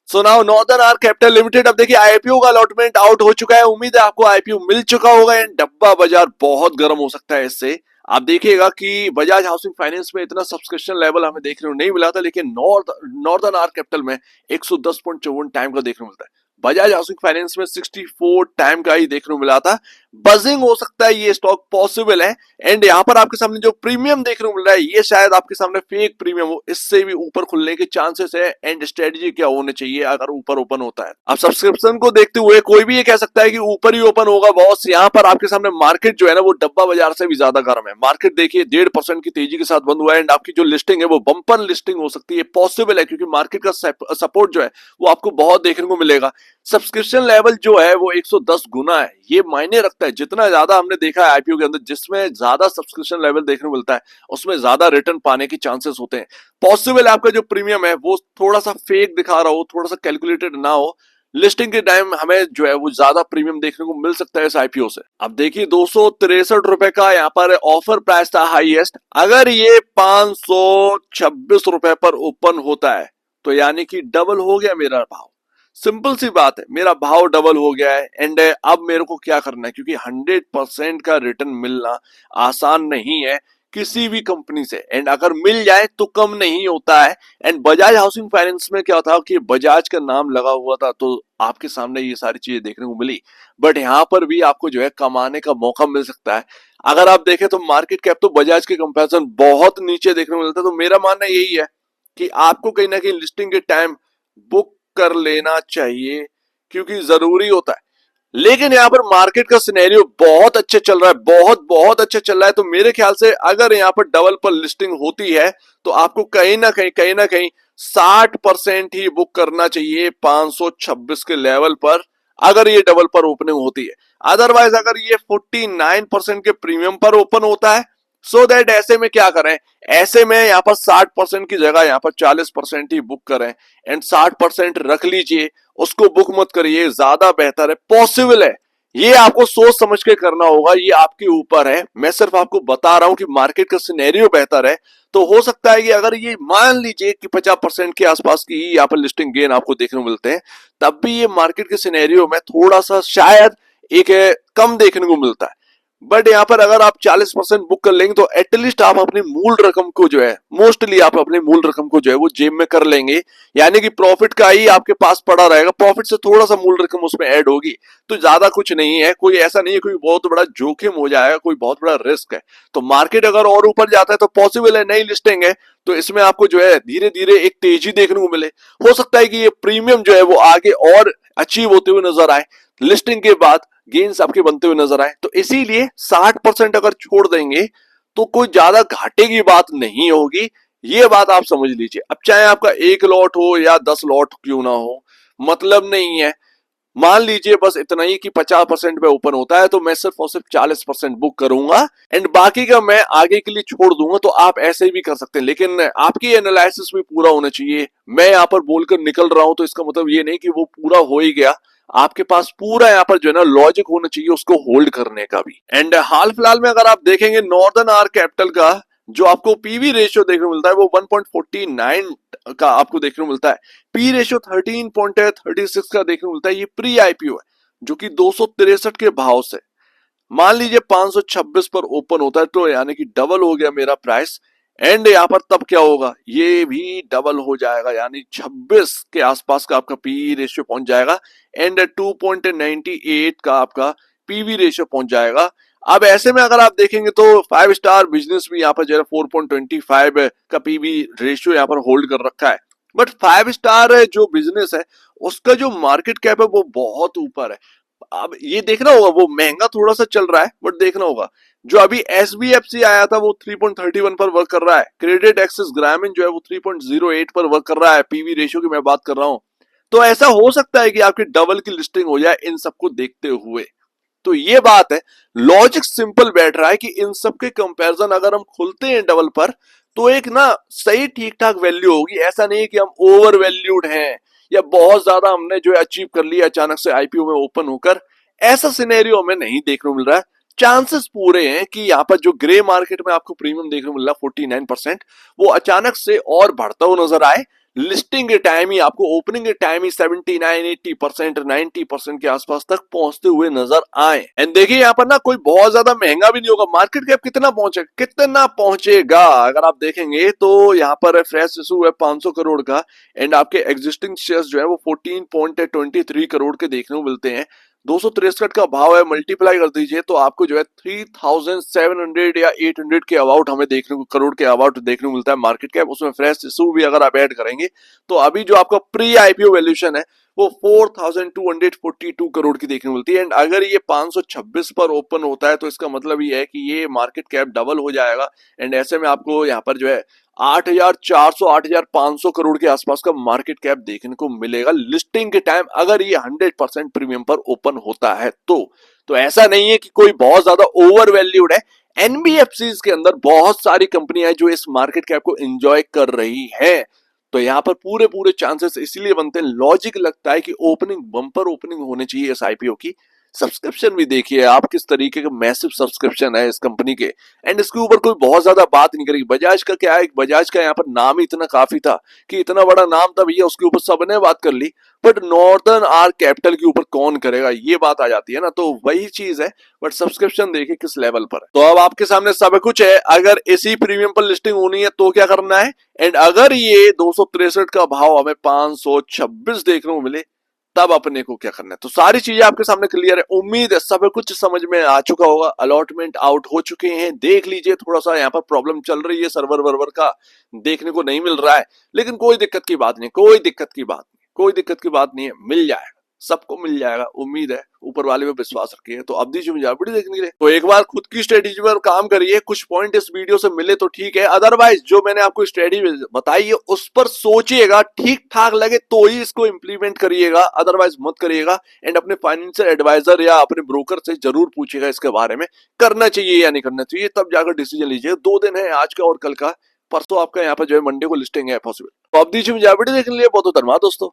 So now northern arc capital limited, अब देखिए IPO का अलॉटमेंट आउट हो चुका है। उम्मीद है आपको आईपीओ मिल चुका होगा एंड डब्बा बाजार बहुत गर्म हो सकता है इससे। आप देखिएगा कि बजाज हाउसिंग फाइनेंस में इतना सब्सक्रिप्शन लेवल हमें देखने को नहीं मिला था, लेकिन नॉर्दर्न आर्क कैपिटल में 110.54 टाइम का देखने को मिलता है। बजाज हाउसिंग फाइनेंस में 64 टाइम का ही देखने को मिला था। बजिंग हो सकता है, ये स्टॉक पॉसिबल है। एंड यहाँ पर आपके सामने जो प्रीमियम देखने को मिल रहा है, ये शायद आपके सामने फेक प्रीमियम हो, इससे भी ऊपर खुलने के चांसेस है। एंड स्ट्रेटजी क्या होने चाहिए अगर ऊपर ओपन होता है? अब सब्सक्रिप्शन को देखते हुए कोई भी ये कह सकता है कि ऊपर ही ओपन होगा बॉस। यहाँ पर आपके सामने मार्केट जो है ना, वो डब्बा बाजार से भी ज्यादा गर्म है। मार्केट देखिए 1.5% की तेजी के साथ बंद हुआ है एंड आपकी जो लिस्टिंग है वो बम्पर लिस्टिंग हो सकती है, पॉसिबल है, क्योंकि मार्केट का सपोर्ट जो है वो आपको बहुत देखने को मिलेगा। सब्सक्रिप्शन लेवल जो है वो 110 गुना है, ये मायने रखता है। जितना ज्यादा हमने देखा है आईपीओ के अंदर, जिसमें ज्यादा सब्सक्रिप्शन लेवल देखने को मिलता है उसमें ज्यादा रिटर्न पाने की चांसेस होते हैं। पॉसिबल है आपका जो प्रीमियम है वो थोड़ा सा फेक दिखा रहा हो, थोड़ा सा कैलकुलेटेड ना हो। लिस्टिंग के टाइम हमें जो है वो ज्यादा प्रीमियम देखने को मिल सकता है इस आईपीओ से। अब देखिए 263 का यहाँ पर ऑफर प्राइस था हाईएस्ट। अगर ये 526 पर ओपन होता है तो यानी कि डबल हो गया मेरा भाव। सिंपल सी बात है, मेरा भाव डबल हो गया है। एंड अब मेरे को क्या करना है, क्योंकि 100% का रिटर्न मिलना आसान नहीं है किसी भी कंपनी से। एंड अगर मिल जाए तो कम नहीं होता है। एंड बजाज हाउसिंग फाइनेंस में क्या था कि बजाज का नाम लगा हुआ था, तो आपके सामने ये सारी चीजें देखने को मिली। बट यहाँ पर भी आपको जो है कमाने का मौका मिल सकता है। अगर आप देखें तो मार्केट कैप तो बजाज के कंपैरिजन बहुत नीचे देखने को मिलता है। तो मेरा मानना यही है कि आपको कहीं ना कहीं लिस्टिंग के टाइम बुक कर लेना चाहिए, क्योंकि जरूरी होता है। लेकिन यहाँ पर मार्केट का सिनेरियो बहुत अच्छा चल रहा है, बहुत बहुत अच्छा चल रहा है। तो मेरे ख्याल से अगर यहाँ पर डबल पर लिस्टिंग होती है तो आपको कहीं ना कहीं 60% ही बुक करना चाहिए 526 के लेवल पर, अगर ये डबल पर ओपनिंग होती है। अदरवाइज अगर ये 49% के प्रीमियम पर ओपन होता है, सो दैट ऐसे में क्या करें, ऐसे में यहाँ पर 60% की जगह यहाँ पर 40% ही बुक करें। एंड 60% रख लीजिए, उसको बुक मत करिए, ज्यादा बेहतर है। पॉसिबल है, ये आपको सोच समझ के करना होगा, ये आपके ऊपर है। मैं सिर्फ आपको बता रहा हूं कि मार्केट का सिनेरियो बेहतर है। तो हो सकता है कि अगर ये मान लीजिए कि 50% के आसपास की यहाँ पर लिस्टिंग गेन आपको देखने को मिलते हैं, तब भी ये मार्केट के सिनेरियो में थोड़ा सा शायद एक कम देखने को मिलता है। बट यहाँ पर अगर आप 40% बुक कर लेंगे तो एटलीस्ट आप अपनी मूल रकम को जो है, मोस्टली आप अपनी मूल रकम को जो है वो जेब में कर लेंगे। यानी कि प्रॉफिट का ही आपके पास पड़ा रहेगा, प्रॉफिट से थोड़ा सा मूल रकम उसमें ऐड होगी। तो ज्यादा कुछ नहीं है, कोई ऐसा नहीं है कोई बहुत बड़ा जोखिम हो जाएगा, कोई बहुत बड़ा रिस्क है। तो मार्केट अगर और ऊपर जाता है तो पॉसिबल है नई लिस्टिंग है तो इसमें आपको जो है धीरे धीरे एक तेजी देखने को मिले। हो सकता है कि ये प्रीमियम जो है वो आगे और अचीव होते हुए नजर आए, लिस्टिंग के बाद गेन्स आपके बनते हुए नजर आए। तो इसीलिए 60% अगर छोड़ देंगे तो कोई ज्यादा घाटे की बात नहीं होगी, ये बात आप समझ लीजिए। अब चाहे आपका 1 लॉट हो या 10 लॉट क्यों ना हो, मतलब नहीं है। मान लीजिए बस इतना ही कि 50% पे ओपन होता है तो मैं सिर्फ और सिर्फ 40% बुक करूंगा एंड बाकी का मैं आगे के लिए छोड़ दूंगा। तो आप ऐसे भी कर सकते हैं, लेकिन आपकी एनालिसिस भी पूरा होना चाहिए। मैं यहाँ पर बोलकर निकल रहा हूं तो इसका मतलब ये नहीं कि वो पूरा हो ही गया। आपके पास पूरा यहाँ पर जो है ना लॉजिक होना चाहिए उसको होल्ड करने का भी। एंड हाल फिलहाल में अगर आप देखेंगे नॉर्दर्न आर्क कैपिटल का जो आपको पीवी रेशियो देखने को मिलता है वो 1.49 का आपको देखने को मिलता है। पी रेशियो 13.36 का देखने को मिलता है। ये प्री आईपीओ है जो कि 263 के भाव से, मान लीजिए 526 पर ओपन होता है तो यानी कि डबल हो गया मेरा प्राइस। एंड यहाँ पर तब क्या होगा, ये भी डबल हो जाएगा, यानी 26 के आसपास का आपका पी रेशियो पहुंच जाएगा। एंड 2.98 का आपका पीवी रेशियो पहुंच जाएगा। अब ऐसे में अगर आप देखेंगे तो 5 स्टार बिजनेस भी यहाँ पर जो है 4.25 का पीवी रेशियो यहाँ पर होल्ड कर रखा है। बट 5 स्टार जो बिजनेस है उसका जो मार्केट कैप है वो बहुत ऊपर है। अब ये देखना होगा, वो महंगा थोड़ा सा चल रहा है बट देखना होगा। जो अभी एसबीएफसी आया था वो 3.31 पर वर्क कर रहा है। क्रेडिट एक्सिस ग्रामीण जो है वो 3.08 पर वर्क कर रहा है। पीवी रेशियो की मैं बात कर रहा हूं। तो ऐसा हो सकता है कि आपकी डबल की लिस्टिंग हो जाए इन सबको देखते हुए। तो ये बात है, लॉजिक सिंपल बैठ रहा है कि इन सब के कंपैरिजन अगर हम खुलते हैं डबल पर तो एक ना सही ठीक ठाक वैल्यू होगी। ऐसा नहीं है कि हम ओवर वैल्यूड हैं या बहुत ज्यादा हमने जो है अचीव कर लिया अचानक से आईपीओ में ओपन होकर। ऐसा सिनेरियो हमें नहीं देखने को मिल रहा है। चांसेस पूरे हैं कि यहाँ पर जो ग्रे मार्केट में आपको प्रीमियम देखने को मिल रहा है 49%, वो अचानक से और बढ़ता हुआ नजर आए। लिस्टिंग के टाइम ही आपको, ओपनिंग के टाइम ही 79 80% 90% के आसपास तक पहुंचते हुए नजर आए। एंड देखिए यहाँ पर ना कोई बहुत ज्यादा महंगा भी नहीं होगा। मार्केट कैप कितना पहुंचेगा अगर आप देखेंगे तो यहाँ पर फ्रेश इशू है 500 करोड़ का, एंड आपके एग्जिस्टिंग शेयर्स जो है वो 14.23 करोड़ के देखने को मिलते हैं। 263 का भाव है, मल्टीप्लाई कर दीजिए तो आपको जो है 3700 या 800 के अबाउट हमें देखने को, करोड़ के अबाउट देखने को मिलता है मार्केट कैप। उसमें फ्रेश इशू भी अगर आप ऐड करेंगे तो अभी जो आपका प्री आईपीओ वैल्यूएशन है वो 4242 करोड़ की देखने को मिलती है। एंड अगर ये 526 पर ओपन होता है तो इसका मतलब ये है कि ये मार्केट कैप डबल हो जाएगा। एंड ऐसे में आपको यहाँ पर जो है 8400 8500 करोड़ के आसपास का मार्केट कैप देखने को मिलेगा लिस्टिंग के टाइम, अगर ये 100% प्रीमियम पर ओपन होता है तो ऐसा नहीं है कि कोई बहुत ज्यादा ओवर वैल्यूड है। एनबीएफसी के अंदर बहुत सारी कंपनियां जो इस मार्केट कैप को एंजॉय कर रही हैं, तो यहाँ पर पूरे पूरे चांसेस इसलिए बनते हैं, लॉजिक लगता है कि ओपनिंग बम्पर ओपनिंग होनी चाहिए इस आईपीओ की। सब्सक्रिप्शन भी देखिए आप किस तरीके का मैसिव सब्सक्रिप्शन है इस कंपनी के। एंड इसके ऊपर कोई बहुत ज्यादा बात नहीं करेगी। बजाज का क्या है, बजाज का यहाँ पर नाम ही इतना काफी था कि इतना बड़ा नाम था भैया, उसके ऊपर सबने बात कर ली। बट नॉर्दर्न आर कैपिटल के ऊपर कौन करेगा, ये बात आ जाती है ना, तो वही चीज है। बट सब्सक्रिप्शन देखिए किस लेवल पर है। तो अब आपके सामने सब कुछ है, अगर इसी प्रीमियम पर लिस्टिंग होनी है तो क्या करना है। एंड अगर ये 263 का भाव हमें 526 देखने को मिले तब अपने को क्या करना है। तो सारी चीजें आपके सामने क्लियर है, उम्मीद है सब कुछ समझ में आ चुका होगा। अलॉटमेंट आउट हो चुके हैं, देख लीजिए। थोड़ा सा यहाँ पर प्रॉब्लम चल रही है, सर्वर वर्वर का देखने को नहीं मिल रहा है, लेकिन कोई दिक्कत की बात नहीं, कोई दिक्कत की बात नहीं, कोई दिक्कत की बात नहीं है, मिल जाएगा, सबको मिल जाएगा। उम्मीद है, ऊपर वाले पे विश्वास रखिए। तो अब दीजिए मुझे वीडियो देखने के लिए, तो एक बार खुद की स्ट्रेटेजी पर काम करिए। कुछ पॉइंट इस वीडियो से मिले तो ठीक है, अदरवाइज जो मैंने आपको स्ट्रेटेजी बताई है उस पर सोचिएगा, ठीक ठाक लगे तो ही इसको इंप्लीमेंट करिएगा, अदरवाइज मत करिएगा। एंड अपने फाइनेंशियल एडवाइजर या अपने ब्रोकर से जरूर पूछिएगा इसके बारे में, करना चाहिए या नहीं करना चाहिए, तब जाकर डिसीजन लीजिए। 2 दिन है, आज का और कल का। परसों आपका यहाँ पर जो है मंडे को लिस्टिंग है पॉसिबल। तो अब दीजिए मुझे वीडियो देखने के लिए बहुत बहुत धन्यवाद दोस्तों।